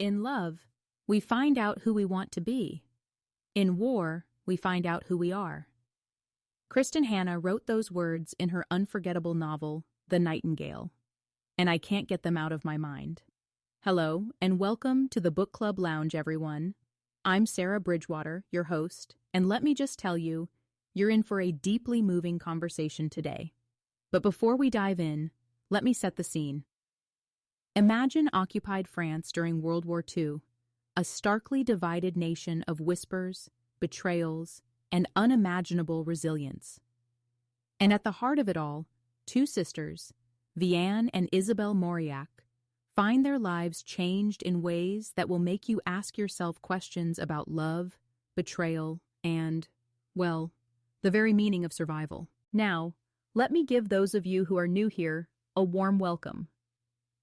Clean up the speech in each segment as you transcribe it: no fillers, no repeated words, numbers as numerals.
In love, we find out who we want to be. In war, we find out who we are. Kristin Hannah wrote those words in her unforgettable novel, The Nightingale, and I can't get them out of my mind. Hello, and welcome to the Book Club Lounge, everyone. I'm Sarah Bridgewater, your host, and let me just tell you, you're in for a deeply moving conversation today. But before we dive in, let me set the scene. Imagine occupied France during World War II, a starkly divided nation of whispers, betrayals, and unimaginable resilience. And at the heart of it all, two sisters, Vianne and Isabelle Mauriac, find their lives changed in ways that will make you ask yourself questions about love, betrayal, and, well, the very meaning of survival. Now, let me give those of you who are new here a warm welcome.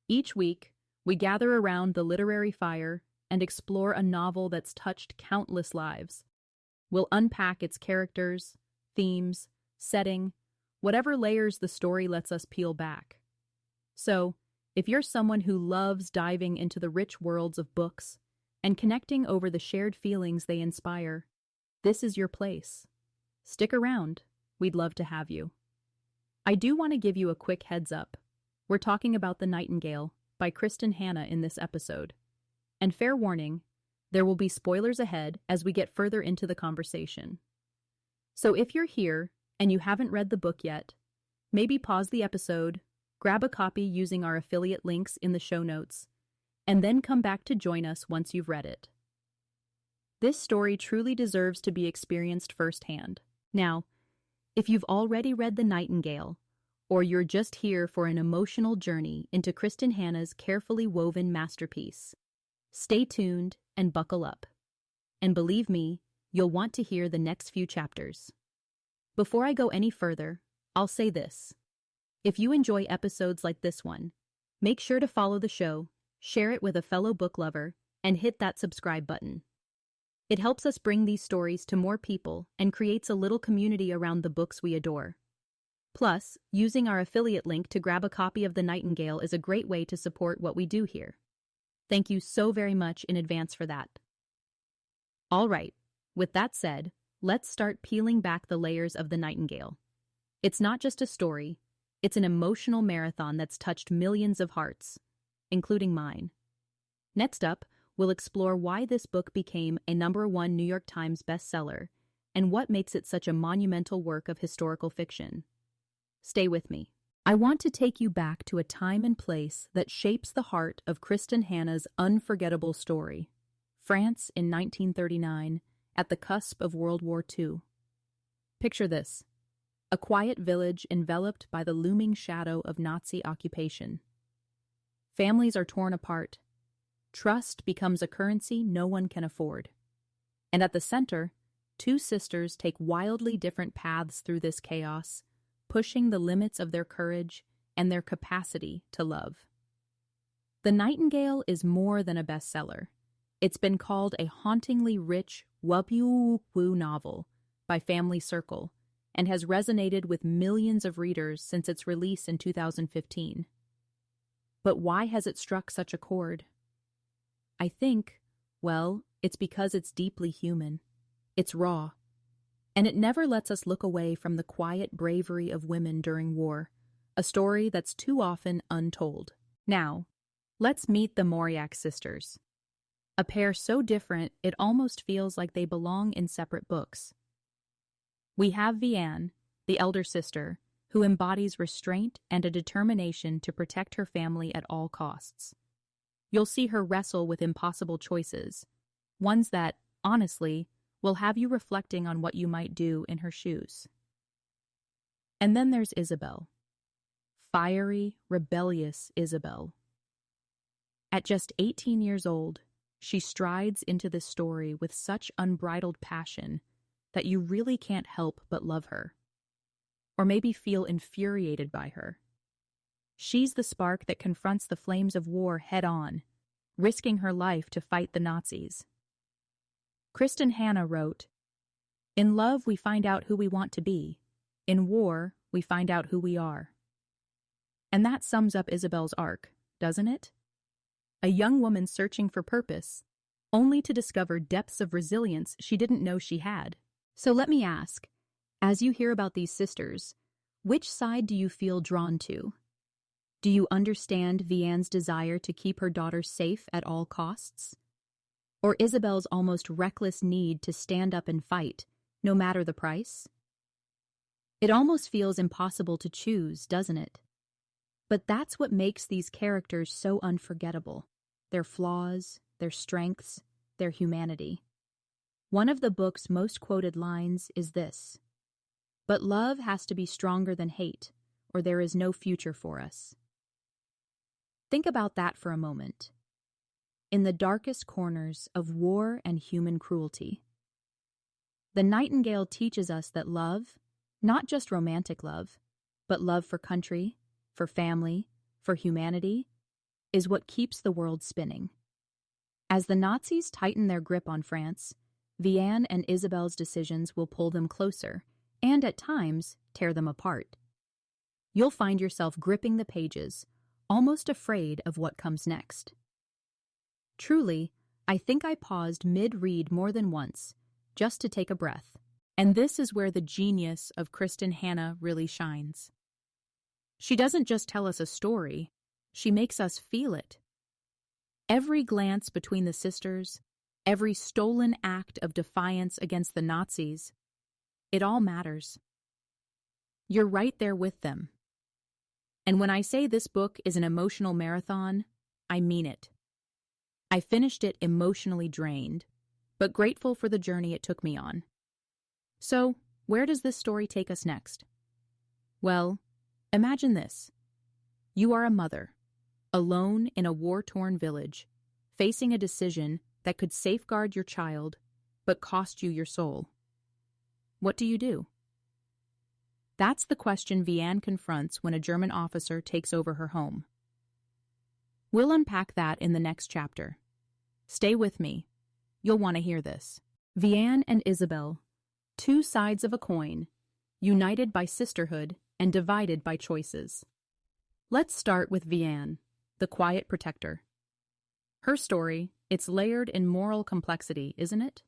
Each week, we gather around the literary fire and explore a novel that's touched countless lives. We'll unpack its characters, themes, setting, whatever layers the story lets us peel back. So, if you're someone who loves diving into the rich worlds of books and connecting over the shared feelings they inspire, this is your place. Stick around. We'd love to have you. I do want to give you a quick heads up. We're talking about The Nightingale by Kristin Hannah in this episode. And fair warning, there will be spoilers ahead as we get further into the conversation. So if you're here and you haven't read the book yet, maybe pause the episode, grab a copy using our affiliate links in the show notes, and then come back to join us once you've read it. This story truly deserves to be experienced firsthand. Now, if you've already read The Nightingale, or you're just here for an emotional journey into Kristin Hannah's carefully woven masterpiece, stay tuned and buckle up. And believe me, you'll want to hear the next few chapters. Before I go any further, I'll say this. If you enjoy episodes like this one, make sure to follow the show, share it with a fellow book lover, and hit that subscribe button. It helps us bring these stories to more people and creates a little community around the books we adore. Plus, using our affiliate link to grab a copy of The Nightingale is a great way to support what we do here. Thank you so very much in advance for that. All right, with that said, let's start peeling back the layers of The Nightingale. It's not just a story, it's an emotional marathon that's touched millions of hearts, including mine. Next up, we'll explore why this book became a #1 New York Times bestseller and what makes it such a monumental work of historical fiction. Stay with me. I want to take you back to a time and place that shapes the heart of Kristin Hannah's unforgettable story, France in 1939, at the cusp of World War II. Picture this, a quiet village enveloped by the looming shadow of Nazi occupation. Families are torn apart. Trust becomes a currency no one can afford. And at the center, two sisters take wildly different paths through this chaos, pushing the limits of their courage and their capacity to love. The Nightingale is more than a bestseller. It's been called a hauntingly rich WWII novel by Family Circle and has resonated with millions of readers since its release in 2015. But why has it struck such a chord? I think, well, it's because it's deeply human. It's raw. And it never lets us look away from the quiet bravery of women during war, a story that's too often untold. Now, let's meet the Mauriac sisters. A pair so different it almost feels like they belong in separate books. We have Vianne, the elder sister, who embodies restraint and a determination to protect her family at all costs. You'll see her wrestle with impossible choices, ones that, honestly, will have you reflecting on what you might do in her shoes. And then there's Isabelle. Fiery, rebellious Isabelle. At just 18 years old, she strides into this story with such unbridled passion that you really can't help but love her. Or maybe feel infuriated by her. She's the spark that confronts the flames of war head-on, risking her life to fight the Nazis. Kristin Hannah wrote, "In love, we find out who we want to be. In war, we find out who we are." And that sums up Isabelle's arc, doesn't it? a young woman searching for purpose, only to discover depths of resilience she didn't know she had. So let me ask, as you hear about these sisters, which side do you feel drawn to? Do you understand Vianne's desire to keep her daughter safe at all costs? Or Isabelle's almost reckless need to stand up and fight, no matter the price? It almost feels impossible to choose, doesn't it? But that's what makes these characters so unforgettable. Their flaws, their strengths, their humanity. One of the book's most quoted lines is this: "But love has to be stronger than hate, or there is no future for us." Think about that for a moment. In the darkest corners of war and human cruelty, the Nightingale teaches us that love, not just romantic love, but love for country, for family, for humanity, is what keeps the world spinning. As the Nazis tighten their grip on France, Vianne and Isabelle's decisions will pull them closer and, at times, tear them apart. You'll find yourself gripping the pages, almost afraid of what comes next. Truly, I think I paused mid-read more than once, just to take a breath. And this is where the genius of Kristin Hannah really shines. She doesn't just tell us a story, she makes us feel it. Every glance between the sisters, every stolen act of defiance against the Nazis, it all matters. You're right there with them. And when I say this book is an emotional marathon, I mean it. I finished it emotionally drained, but grateful for the journey it took me on. So, where does this story take us next? Well, imagine this. You are a mother, alone in a war-torn village, facing a decision that could safeguard your child, but cost you your soul. What do you do? That's the question Vianne confronts when a German officer takes over her home. We'll unpack that in the next chapter. Stay with me. You'll want to hear this. Vianne and Isabelle, two sides of a coin, united by sisterhood and divided by choices. Let's start with Vianne, the quiet protector. Her story, it's layered in moral complexity, isn't it?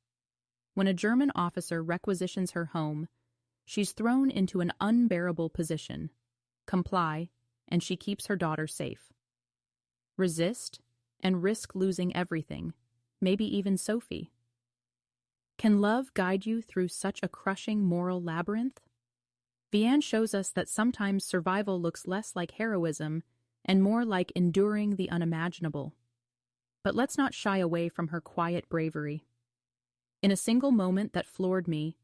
When a German officer requisitions her home, she's thrown into an unbearable position. Comply, and she keeps her daughter safe. Resist, and risk losing everything, maybe even Sophie. Can love guide you through such a crushing moral labyrinth? Vianne shows us that sometimes survival looks less like heroism and more like enduring the unimaginable. But let's not shy away from her quiet bravery. In a single moment that floored me,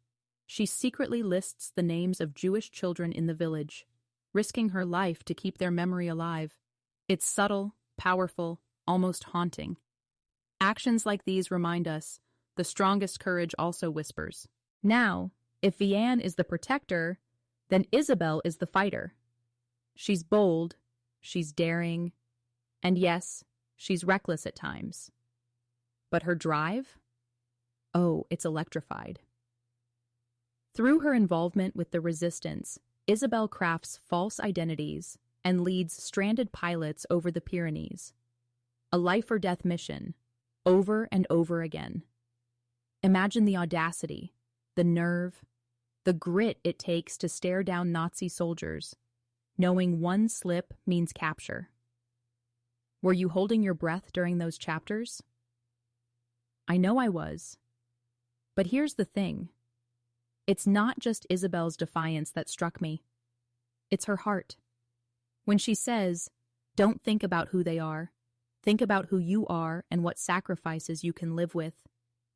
she secretly lists the names of Jewish children in the village, risking her life to keep their memory alive. It's subtle, powerful, almost haunting. Actions like these remind us the strongest courage also whispers. Now, if Vianne is the protector, then Isabelle is the fighter. She's bold, she's daring, and yes, she's reckless at times. But her drive? Oh, it's electrified. Through her involvement with the resistance, Isabelle crafts false identities and leads stranded pilots over the Pyrenees. A life-or-death mission, over and over again. Imagine the audacity, the nerve, the grit it takes to stare down Nazi soldiers, knowing one slip means capture. Were you holding your breath during those chapters? I know I was. But here's the thing. It's not just Isabelle's defiance that struck me. It's her heart. When she says, "Don't think about who they are. Think about who you are and what sacrifices you can live with,"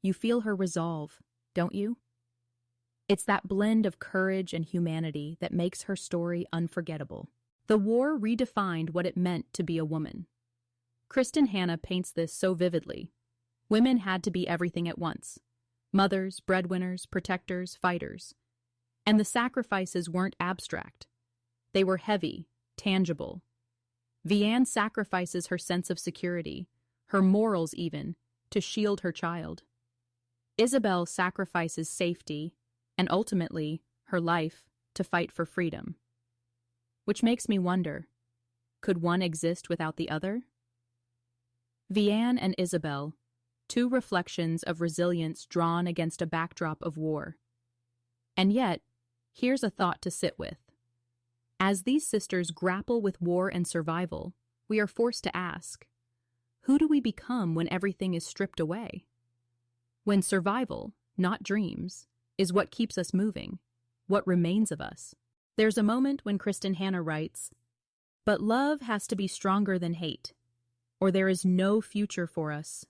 you feel her resolve, don't you? It's that blend of courage and humanity that makes her story unforgettable. The war redefined what it meant to be a woman. Kristin Hannah paints this so vividly. Women had to be everything at once. Mothers, breadwinners, protectors, fighters. And the sacrifices weren't abstract. They were heavy, tangible. Vianne sacrifices her sense of security, her morals even, to shield her child. Isabelle sacrifices safety, and ultimately, her life, to fight for freedom. Which makes me wonder, could one exist without the other? Vianne and Isabelle, two reflections of resilience drawn against a backdrop of war. And yet, here's a thought to sit with. As these sisters grapple with war and survival, we are forced to ask, who do we become when everything is stripped away? When survival, not dreams, is what keeps us moving, what remains of us. There's a moment when Kristin Hannah writes, "But love has to be stronger than hate, or there is no future for us."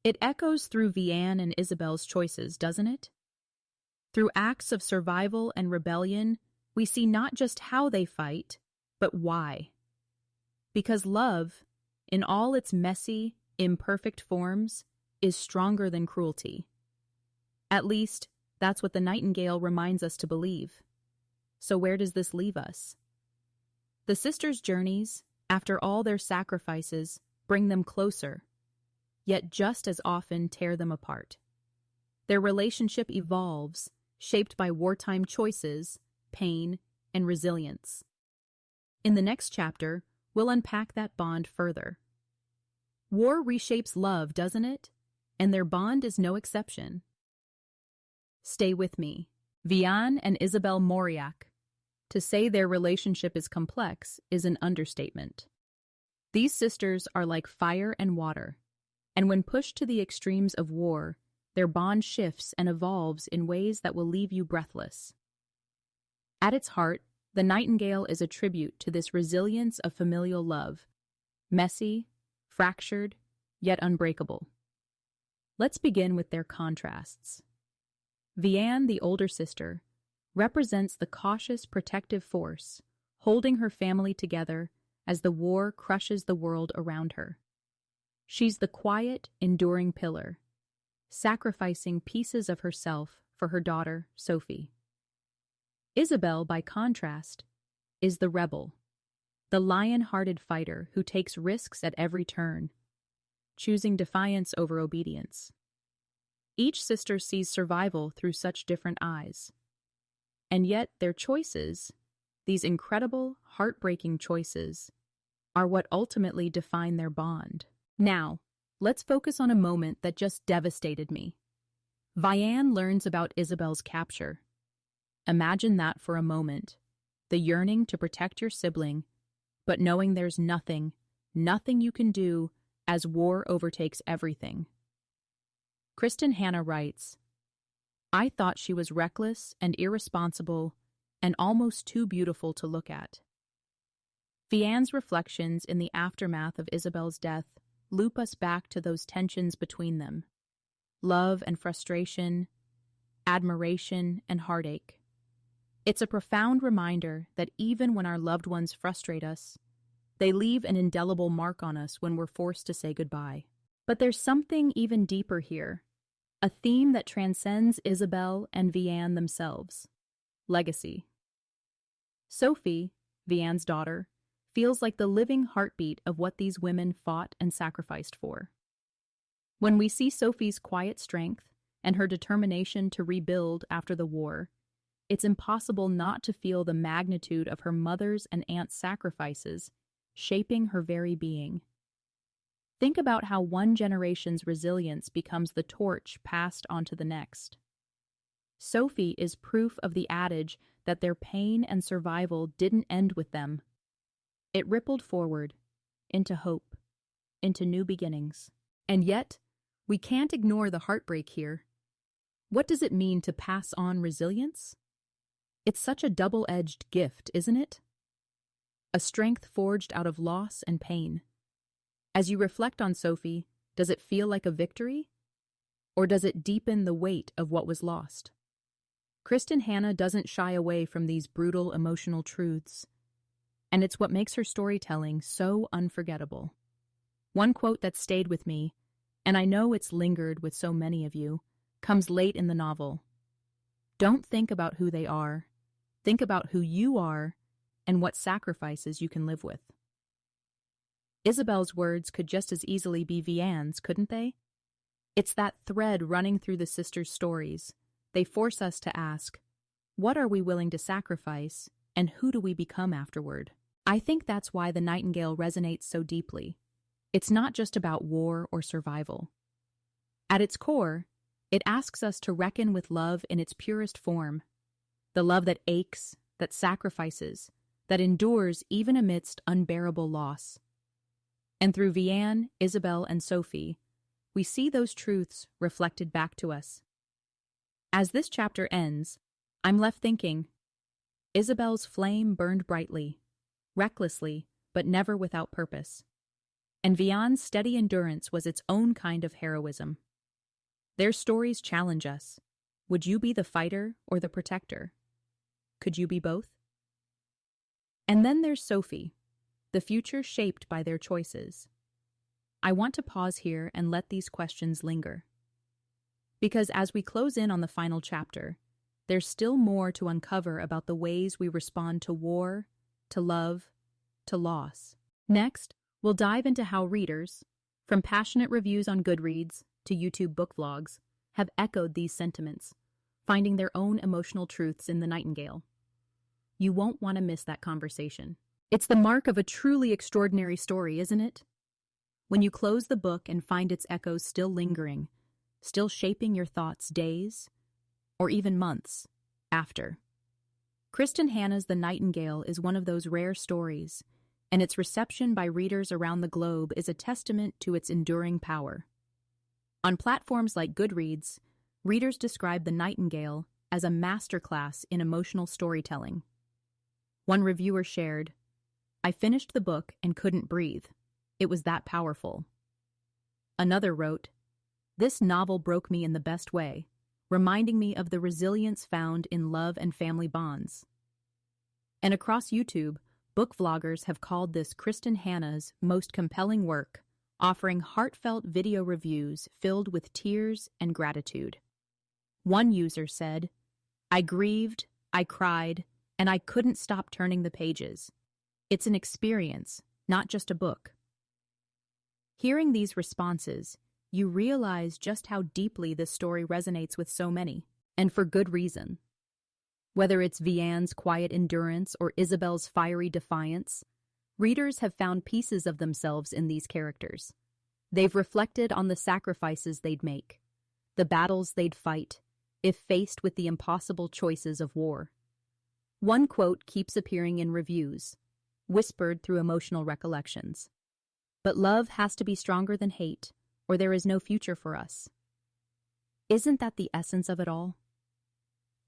It echoes through Vianne and Isabelle's choices, doesn't it? Through acts of survival and rebellion, we see not just how they fight, but why. Because love, in all its messy, imperfect forms, is stronger than cruelty. At least, that's what the Nightingale reminds us to believe. So where does this leave us? The sisters' journeys, after all their sacrifices, bring them closer, yet just as often tear them apart. Their relationship evolves, shaped by wartime choices, pain, and resilience. In the next chapter, we'll unpack that bond further. War reshapes love, doesn't it? And their bond is no exception. Stay with me. Vianne and Isabelle Mauriac. To say their relationship is complex is an understatement. These sisters are like fire and water, and when pushed to the extremes of war, their bond shifts and evolves in ways that will leave you breathless. At its heart, The Nightingale is a tribute to this resilience of familial love, messy, fractured, yet unbreakable. Let's begin with their contrasts. Vianne, the older sister, represents the cautious protective force, holding her family together as the war crushes the world around her. She's the quiet, enduring pillar, sacrificing pieces of herself for her daughter, Sophie. Isabelle, by contrast, is the rebel, the lion-hearted fighter who takes risks at every turn, choosing defiance over obedience. Each sister sees survival through such different eyes. And yet their choices, these incredible, heartbreaking choices, are what ultimately define their bond. Now, let's focus on a moment that just devastated me. Vianne learns about Isabelle's capture. Imagine that for a moment, the yearning to protect your sibling, but knowing there's nothing you can do as war overtakes everything. Kristin Hannah writes, "I thought she was reckless and irresponsible and almost too beautiful to look at." Vianne's reflections in the aftermath of Isabelle's death loop us back to those tensions between them. Love and frustration, admiration and heartache. It's a profound reminder that even when our loved ones frustrate us, they leave an indelible mark on us when we're forced to say goodbye. But there's something even deeper here, a theme that transcends Isabelle and Vianne themselves: legacy. Sophie, Vianne's daughter, feels like the living heartbeat of what these women fought and sacrificed for. When we see Sophie's quiet strength and her determination to rebuild after the war, it's impossible not to feel the magnitude of her mother's and aunt's sacrifices shaping her very being. Think about how one generation's resilience becomes the torch passed on to the next. Sophie is proof of the adage that their pain and survival didn't end with them. It rippled forward, into hope, into new beginnings. And yet, we can't ignore the heartbreak here. What does it mean to pass on resilience? It's such a double-edged gift, isn't it? A strength forged out of loss and pain. As you reflect on Sophie, does it feel like a victory? Or does it deepen the weight of what was lost? Kristin Hannah doesn't shy away from these brutal emotional truths, and it's what makes her storytelling so unforgettable. One quote that stayed with me, and I know it's lingered with so many of you, comes late in the novel. Don't think about who they are. Think about who you are and what sacrifices you can live with. Isabelle's words could just as easily be Vianne's, couldn't they? It's that thread running through the sisters' stories. They force us to ask, what are we willing to sacrifice, and who do we become afterward? I think that's why The Nightingale resonates so deeply. It's not just about war or survival. At its core, it asks us to reckon with love in its purest form, the love that aches, that sacrifices, that endures even amidst unbearable loss. And through Vianne, Isabelle, and Sophie, we see those truths reflected back to us. As this chapter ends, I'm left thinking, Isabelle's flame burned brightly, recklessly, but never without purpose. And Vianne's steady endurance was its own kind of heroism. Their stories challenge us. Would you be the fighter or the protector? Could you be both? And then there's Sophie, the future shaped by their choices. I want to pause here and let these questions linger. Because as we close in on the final chapter, there's still more to uncover about the ways we respond to war, to love, to loss. Next, we'll dive into how readers, from passionate reviews on Goodreads to YouTube book vlogs, have echoed these sentiments, finding their own emotional truths in The Nightingale. You won't want to miss that conversation. It's the mark of a truly extraordinary story, isn't it? When you close the book and find its echoes still lingering, still shaping your thoughts days, or even months, after. Kristin Hannah's The Nightingale is one of those rare stories, and its reception by readers around the globe is a testament to its enduring power. On platforms like Goodreads, readers describe The Nightingale as a masterclass in emotional storytelling. One reviewer shared, "I finished the book and couldn't breathe. It was that powerful." Another wrote, "This novel broke me in the best way, reminding me of the resilience found in love and family bonds." And across YouTube, book vloggers have called this Kristin Hannah's most compelling work, offering heartfelt video reviews filled with tears and gratitude. One user said, "I grieved, I cried, and I couldn't stop turning the pages. It's an experience, not just a book." Hearing these responses, you realize just how deeply this story resonates with so many, and for good reason. Whether it's Vianne's quiet endurance or Isabelle's fiery defiance, readers have found pieces of themselves in these characters. They've reflected on the sacrifices they'd make, the battles they'd fight, if faced with the impossible choices of war. One quote keeps appearing in reviews, whispered through emotional recollections. "But love has to be stronger than hate, or there is no future for us." Isn't that the essence of it all?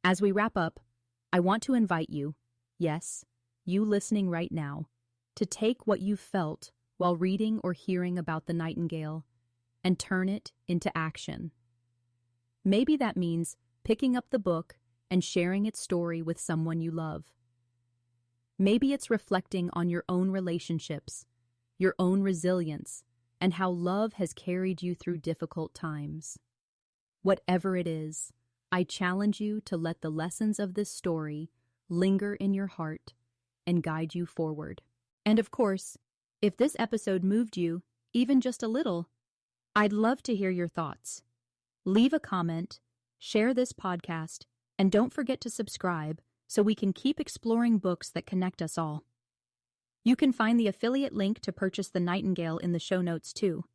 As we wrap up, I want to invite you, yes, you listening right now, to take what you've felt while reading or hearing about The Nightingale and turn it into action. Maybe that means picking up the book and sharing its story with someone you love. Maybe it's reflecting on your own relationships, your own resilience, and how love has carried you through difficult times. Whatever it is, I challenge you to let the lessons of this story linger in your heart and guide you forward. And of course, if this episode moved you, even just a little, I'd love to hear your thoughts. Leave a comment, share this podcast, and don't forget to subscribe so we can keep exploring books that connect us all. You can find the affiliate link to purchase The Nightingale in the show notes too.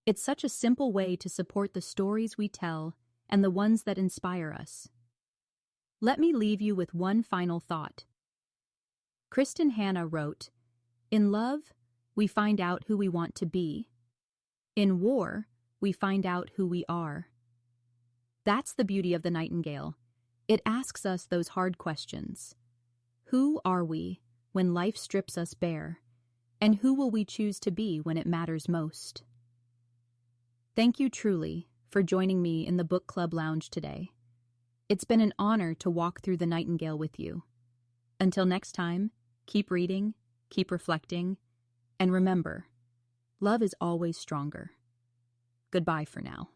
It's such a simple way to support the stories we tell and the ones that inspire us. Let me leave you with one final thought. Kristin Hannah wrote, "In love, we find out who we want to be. In war, we find out who we are." That's the beauty of The Nightingale. It asks us those hard questions. Who are we when life strips us bare? And who will we choose to be when it matters most? Thank you truly for joining me in the Book Club Lounge today. It's been an honor to walk through The Nightingale with you. Until next time, keep reading, keep reflecting, and remember, love is always stronger. Goodbye for now.